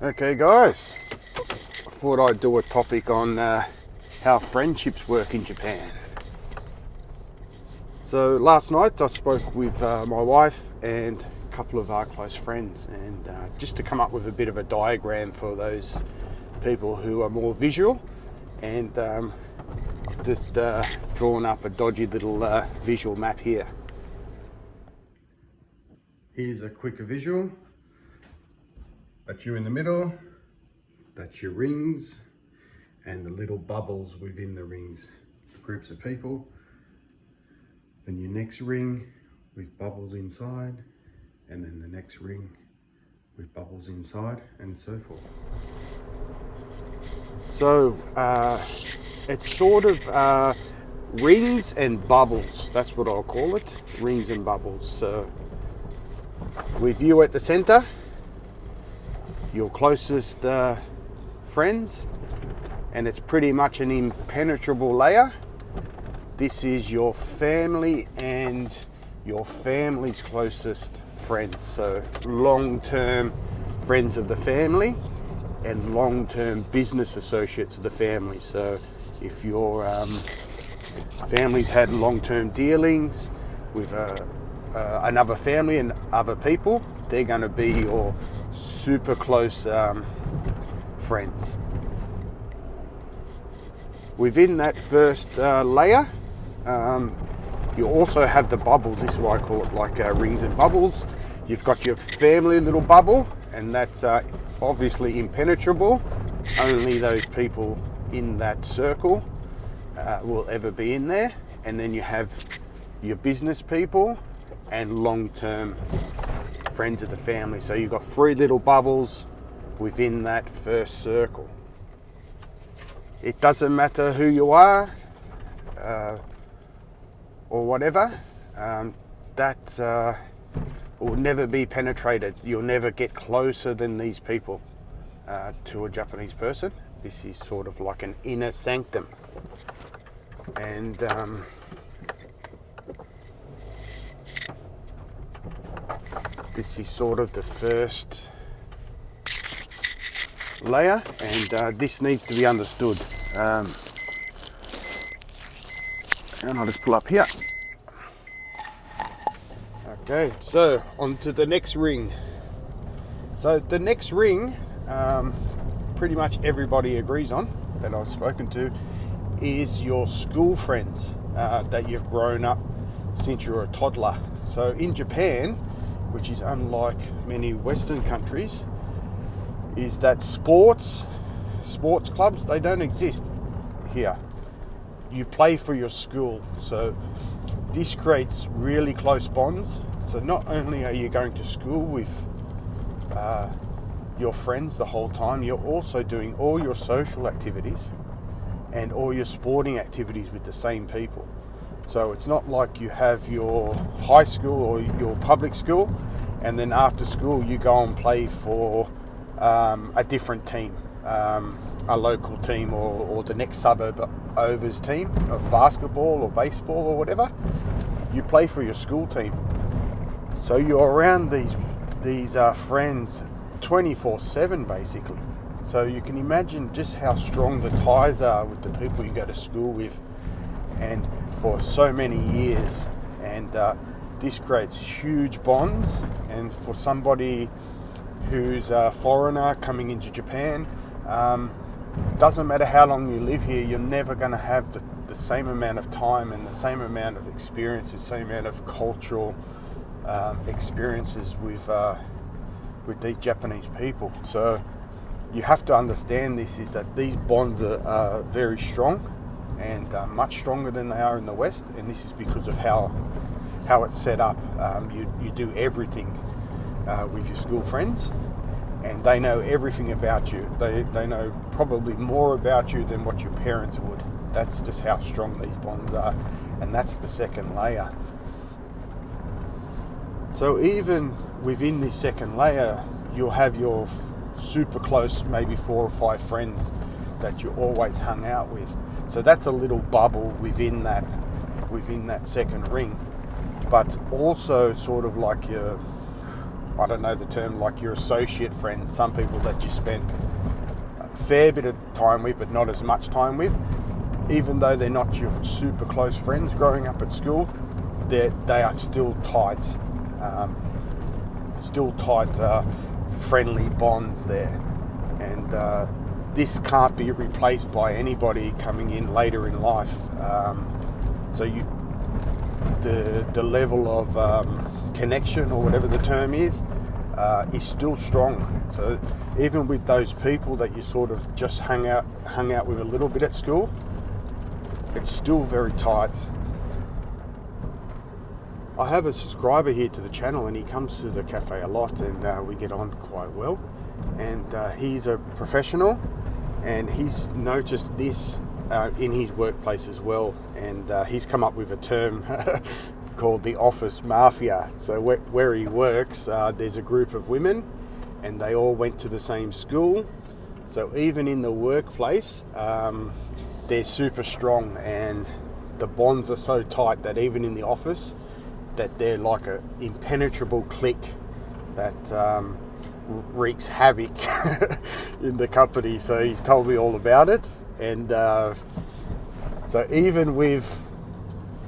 Okay guys, I thought I'd do a topic on how friendships work in Japan. So last night I spoke with my wife and a couple of our close friends, and just to come up with a bit of a diagram for those people who are more visual, and I've just drawn up a dodgy little visual map here. Here's a quicker visual. That's you in the middle, that's your rings, and the little bubbles within the rings, groups of people. Then your next ring with bubbles inside, and then the next ring with bubbles inside, and so forth. So it's sort of rings and bubbles, that's what I'll call it, rings and bubbles. So with you at the center, your closest friends, and it's pretty much an impenetrable layer. This is your family and your family's closest friends, so long-term friends of the family and long-term business associates of the family. So if your family's had long-term dealings with another family and other people, they're going to be your super close friends. Within that first layer, you also have the bubbles. This is why I call it like rings and bubbles. You've got your family little bubble, and that's obviously impenetrable. Only those people in that circle will ever be in there. And then you have your business people and long-term friends of the family. So you've got 3 little bubbles within that first circle. It doesn't matter who you are or whatever, that will never be penetrated. You'll never get closer than these people to a Japanese person. This is sort of like an inner sanctum. And this is sort of the first layer, and this needs to be understood. And I'll just pull up here. Okay, so on to the next ring. So the next ring, pretty much everybody agrees on, that I've spoken to, is your school friends that you've grown up since you're a toddler. So in Japan, which is unlike many Western countries, is that sports clubs, they don't exist here. You play for your school, so this creates really close bonds. So not only are you going to school with your friends the whole time, you're also doing all your social activities and all your sporting activities with the same people. So it's not like you have your high school or your public school, and then after school you go and play for a different team, a local team, or the next suburb over's team of basketball or baseball or whatever. You play for your school team. So you're around these friends 24/7 basically. So you can imagine just how strong the ties are with the people you go to school with, and for so many years. And this creates huge bonds. And for somebody who's a foreigner coming into Japan, doesn't matter how long you live here, you're never going to have the same amount of time and the same amount of experience, the same amount of cultural experiences with these Japanese people. So you have to understand this, is that these bonds are very strong, and much stronger than they are in the West. And this is because of how it's set up. You do everything with your school friends, and they know everything about you. They know probably more about you than what your parents would. That's just how strong these bonds are, and that's the second layer. So even within this second layer, you'll have your super close, maybe 4 or 5 friends that you always hung out with. So that's a little bubble within that second ring. But also sort of like your, I don't know the term, like your associate friends, some people that you spend a fair bit of time with but not as much time with, even though they're not your super close friends growing up at school, they are still tight, friendly bonds there. And this can't be replaced by anybody coming in later in life. So the level of connection, or whatever the term is still strong. So even with those people that you sort of just hung out with a little bit at school, it's still very tight. I have a subscriber here to the channel, and he comes to the cafe a lot, and we get on quite well. And he's a professional, and he's noticed this in his workplace as well. And he's come up with a term called the office mafia. So where he works, there's a group of women, and they all went to the same school. So even in the workplace, they're super strong, and the bonds are so tight that even in the office, that they're like an impenetrable clique that wreaks havoc in the company. So he's told me all about it. And so even with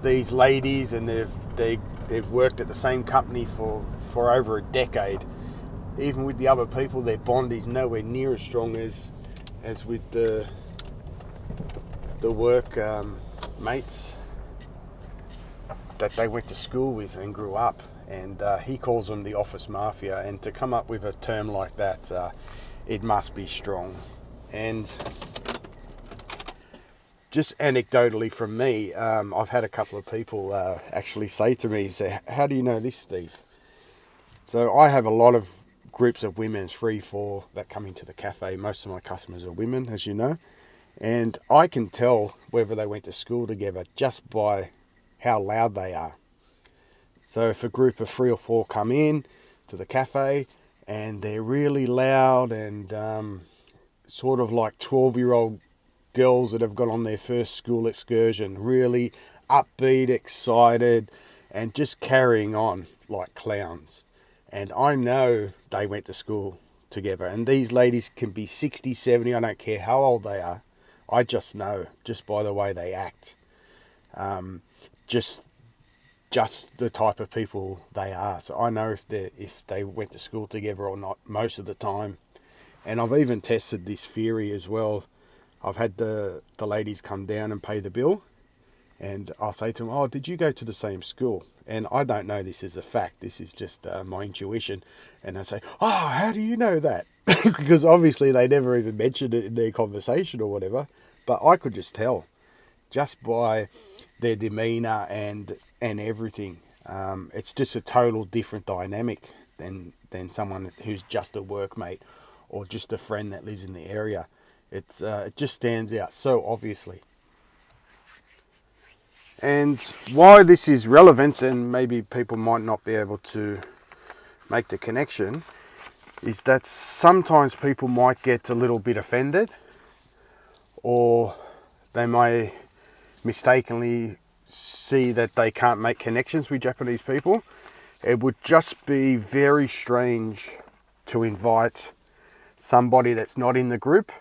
these ladies, and they've worked at the same company for over a decade, even with the other people, their bond is nowhere near as strong as with the work mates that they went to school with and grew up. And he calls them the office mafia. And to come up with a term like that, it must be strong. And just anecdotally from me, I've had a couple of people actually say to me, how do you know this, Steve? So I have a lot of groups of women, 3-4, that come into the cafe. Most of my customers are women, as you know. And I can tell whether they went to school together just by how loud they are. So if a group of 3 or 4 come in to the cafe and they're really loud and sort of like 12-year-old girls that have got on their first school excursion, really upbeat, excited, and just carrying on like clowns. And I know they went to school together. And these ladies can be 60, 70, I don't care how old they are. I just know, just by the way they act. Just the type of people they are. So I know if they went to school together or not most of the time. And I've even tested this theory as well. I've had the ladies come down and pay the bill, and I'll say to them, oh, did you go to the same school? And I don't know this is a fact. This is just my intuition. And I say, oh, how do you know that? Because obviously they never even mentioned it in their conversation or whatever. But I could just tell, just by their demeanour and everything. It's just a total different dynamic than someone who's just a workmate or just a friend that lives in the area. It just stands out so obviously. And why this is relevant, and maybe people might not be able to make the connection, is that sometimes people might get a little bit offended, or they may mistakenly see that they can't make connections with Japanese people. It would just be very strange to invite somebody that's not in the group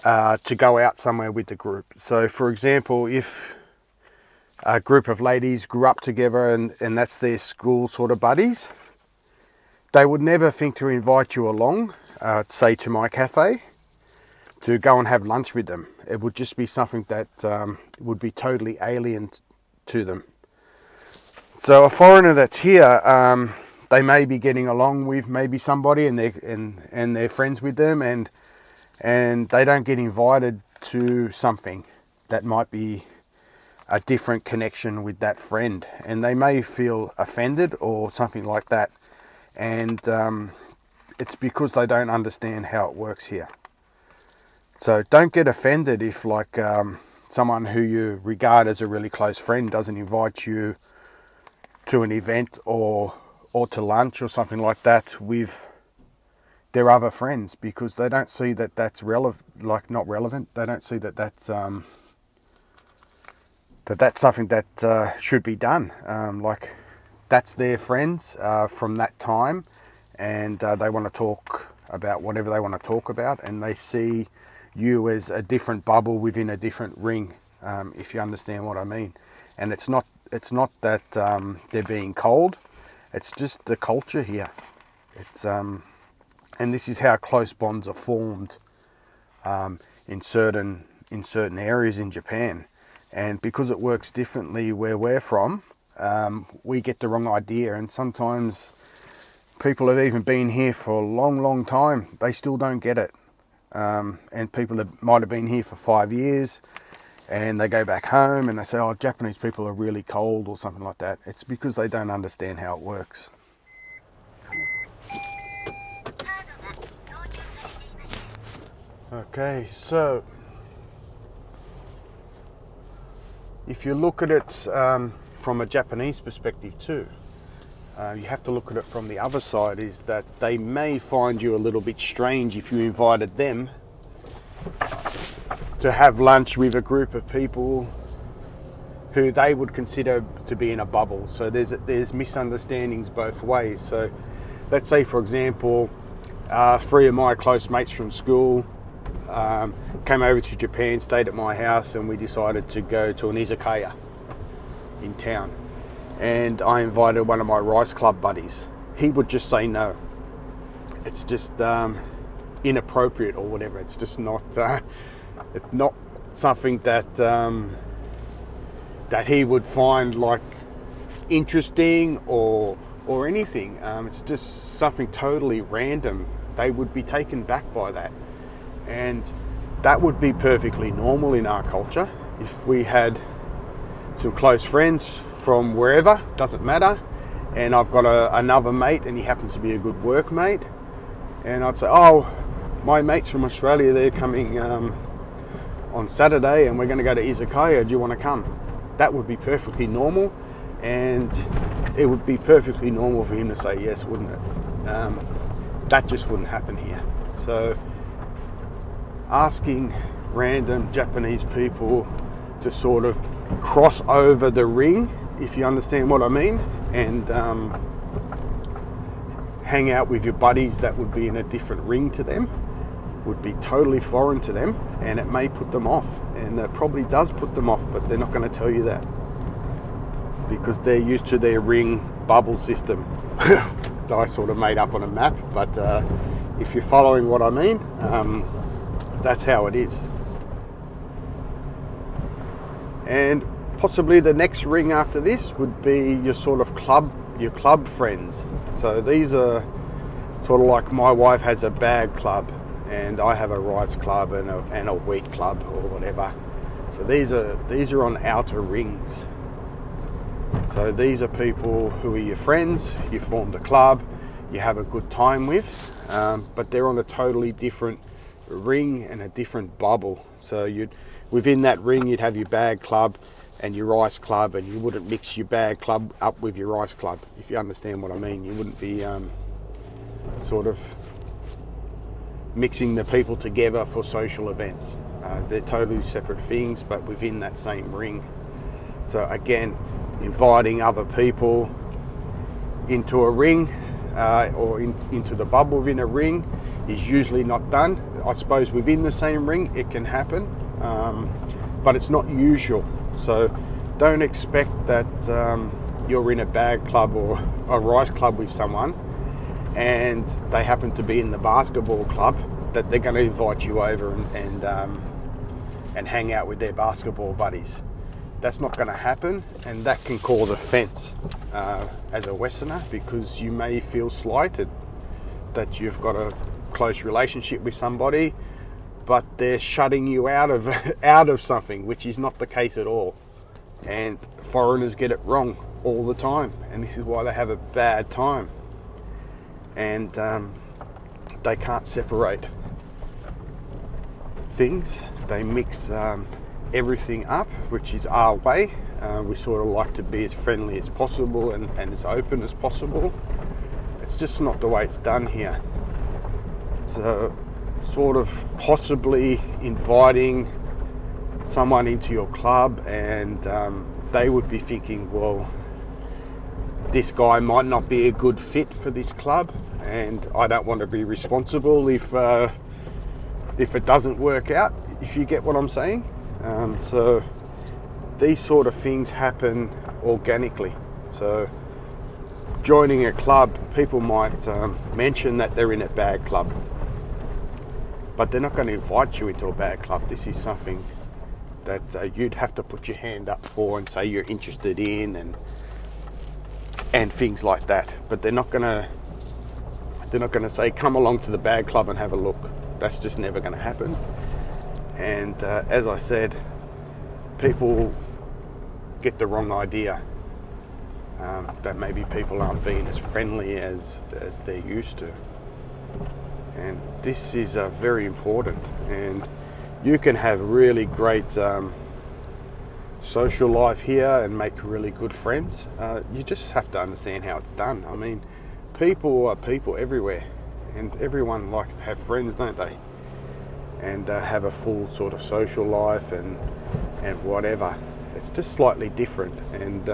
to go out somewhere with the group. So for example, if a group of ladies grew up together and that's their school sort of buddies, they would never think to invite you along, say to my cafe, to go and have lunch with them. It would just be something that would be totally alien to them. So a foreigner that's here, they may be getting along with maybe somebody and they're friends with them, and they don't get invited to something that might be a different connection with that friend, and they may feel offended or something like that. And it's because they don't understand how it works here. So don't get offended if someone who you regard as a really close friend doesn't invite you to an event or to lunch or something like that with their other friends, because they don't see that that's not relevant. They don't see that that's that's something that should be done. that's their friends from that time, and they want to talk about whatever they want to talk about, and they see you as a different bubble within a different ring, if you understand what I mean. And it's not that they're being cold, it's just the culture here. It's and this is how close bonds are formed in certain areas in Japan. And because it works differently where we're from, we get the wrong idea, and sometimes people have even been here for a long time, they still don't get it. And people that might have been here for 5 years, and they go back home and they say, oh, Japanese people are really cold or something like that. It's because they don't understand how it works. Okay, so if you look at it from a Japanese perspective too, you have to look at it from the other side, is that they may find you a little bit strange if you invited them to have lunch with a group of people who they would consider to be in a bubble. So there's misunderstandings both ways. So let's say, for example, 3 of my close mates from school came over to Japan, stayed at my house, and we decided to go to an izakaya in town. And I invited one of my Rice Club buddies. He would just say no. It's just inappropriate or whatever. It's just not. It's not something that that he would find like interesting or anything. It's just something totally random. They would be taken back by that, and that would be perfectly normal in our culture. If we had some close friends from wherever, doesn't matter, and I've got another mate and he happens to be a good work mate, and I'd say, oh, my mates from Australia, they're coming on Saturday and we're going to go to izakaya, do you want to come? That would be perfectly normal, and it would be perfectly normal for him to say yes, wouldn't it? That just wouldn't happen here. So asking random Japanese people to sort of cross over the ring, if you understand what I mean, and hang out with your buddies that would be in a different ring to them, would be totally foreign to them, and it may put them off, and it probably does put them off, but they're not going to tell you that because they're used to their ring bubble system that I sort of made up on a map. But if you're following what I mean, that's how it is. And possibly the next ring after this would be your sort of your club friends. So these are sort of like, my wife has a bag club, and I have a rice club and a wheat club or whatever. So these are on outer rings. So these are people who are your friends, you formed a club, you have a good time with, but they're on a totally different ring and a different bubble. So within that ring you'd have your bag club and your rice club, and you wouldn't mix your bag club up with your rice club, if you understand what I mean. You wouldn't be sort of mixing the people together for social events. They're totally separate things, but within that same ring. So again, inviting other people into a ring or into the bubble within a ring is usually not done. I suppose within the same ring it can happen, but it's not usual. So don't expect that you're in a bag club or a rice club with someone and they happen to be in the basketball club, that they're going to invite you over and hang out with their basketball buddies. That's not going to happen, and that can cause offence as a Westerner, because you may feel slighted that you've got a close relationship with somebody, but they're shutting you out of something, which is not the case at all. And foreigners get it wrong all the time, and this is why they have a bad time. And they can't separate things. They mix everything up, which is our way. We sort of like to be as friendly as possible and as open as possible. It's just not the way it's done here. So sort of possibly inviting someone into your club, and they would be thinking, well, this guy might not be a good fit for this club, and I don't want to be responsible if it doesn't work out, if you get what I'm saying. So these sort of things happen organically. So joining a club, people might mention that they're in a bad club, but they're not going to invite you into a bad club. This is something that you'd have to put your hand up for and say you're interested in, and things like that. But they're not going to say come along to the bad club and have a look. That's just never going to happen. And as I said, people get the wrong idea that maybe people aren't being as friendly as they're used to. And this is very important. And you can have really great social life here and make really good friends. You just have to understand how it's done. I mean, people are people everywhere, and everyone likes to have friends, don't they? And have a full sort of social life and whatever. It's just slightly different, and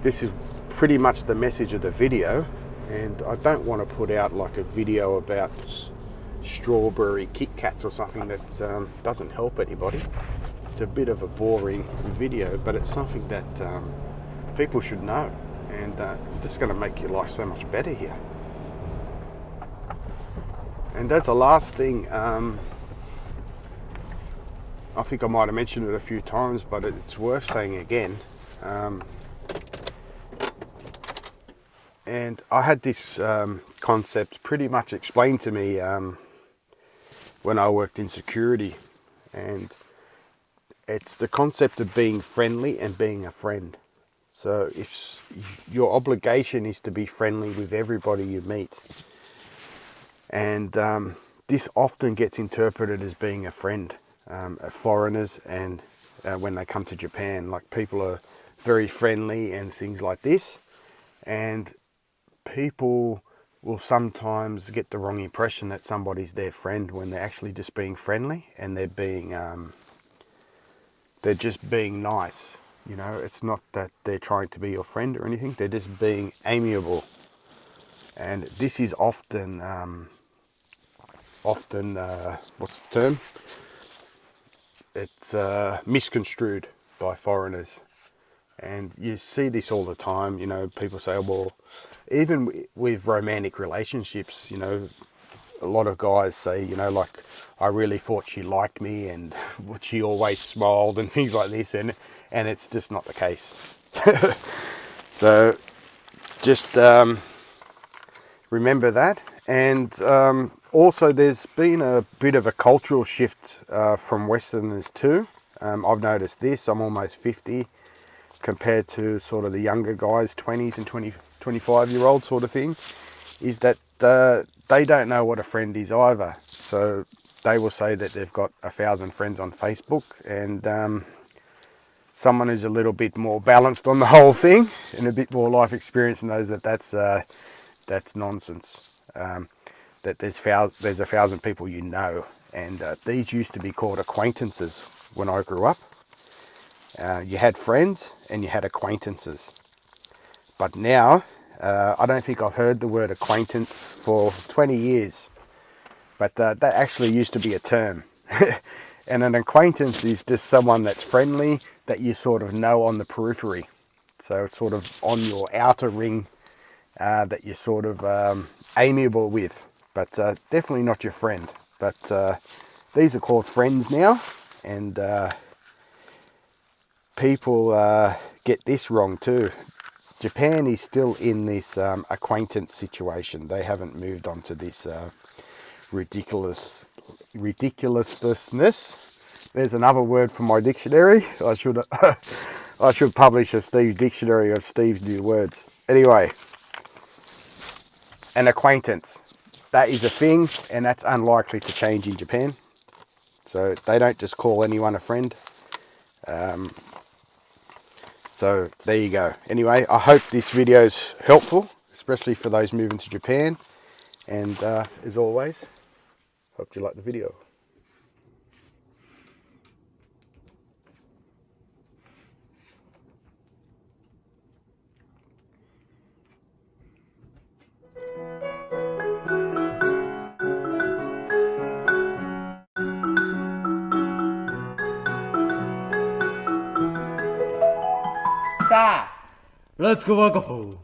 this is pretty much the message of the video. And I don't want to put out like a video about strawberry Kit Kats or something that doesn't help anybody. It's a bit of a boring video, but it's something that people should know, and it's just going to make your life so much better here. And that's the last thing. I think I might have mentioned it a few times, but it's worth saying again. And I had this concept pretty much explained to me when I worked in security, and it's the concept of being friendly and being a friend. So your obligation is to be friendly with everybody you meet, and this often gets interpreted as being a friend of foreigners, and when they come to Japan, like people are very friendly and things like this, and people will sometimes get the wrong impression that somebody's their friend when they're actually just being friendly, and they're just being nice. You know, it's not that they're trying to be your friend or anything. They're just being amiable, and this is often what's the term? It's misconstrued by foreigners. And you see this all the time. You know, people say, well, even with romantic relationships, you know, a lot of guys say, you know, like, I really thought she liked me and she always smiled and things like this, and it's just not the case. So just remember that. And also there's been a bit of a cultural shift from Westerners too. I've noticed this. I'm almost 50 compared to sort of the younger guys, 20s and 25-year-olds sort of thing, is that they don't know what a friend is either. So they will say that they've got 1,000 friends on Facebook, and someone who's a little bit more balanced on the whole thing and a bit more life experience knows that that's nonsense. That there's 1,000 people you know, and these used to be called acquaintances when I grew up. You had friends and you had acquaintances, but now I don't think I've heard the word acquaintance for 20 years, but that actually used to be a term. And an acquaintance is just someone that's friendly, that you sort of know on the periphery, so it's sort of on your outer ring, that you're sort of amiable with, but definitely not your friend. But these are called friends now, and people get this wrong too. Japan is still in this acquaintance situation. They haven't moved on to this ridiculousness. There's another word for my dictionary. I should publish a Steve's dictionary of Steve's new words. Anyway, an acquaintance, that is a thing, and that's unlikely to change in Japan. So they don't just call anyone a friend. So there you go. Anyway, I hope this video is helpful, especially for those moving to Japan. And as always, hope you like the video. さあ、Let's go back home.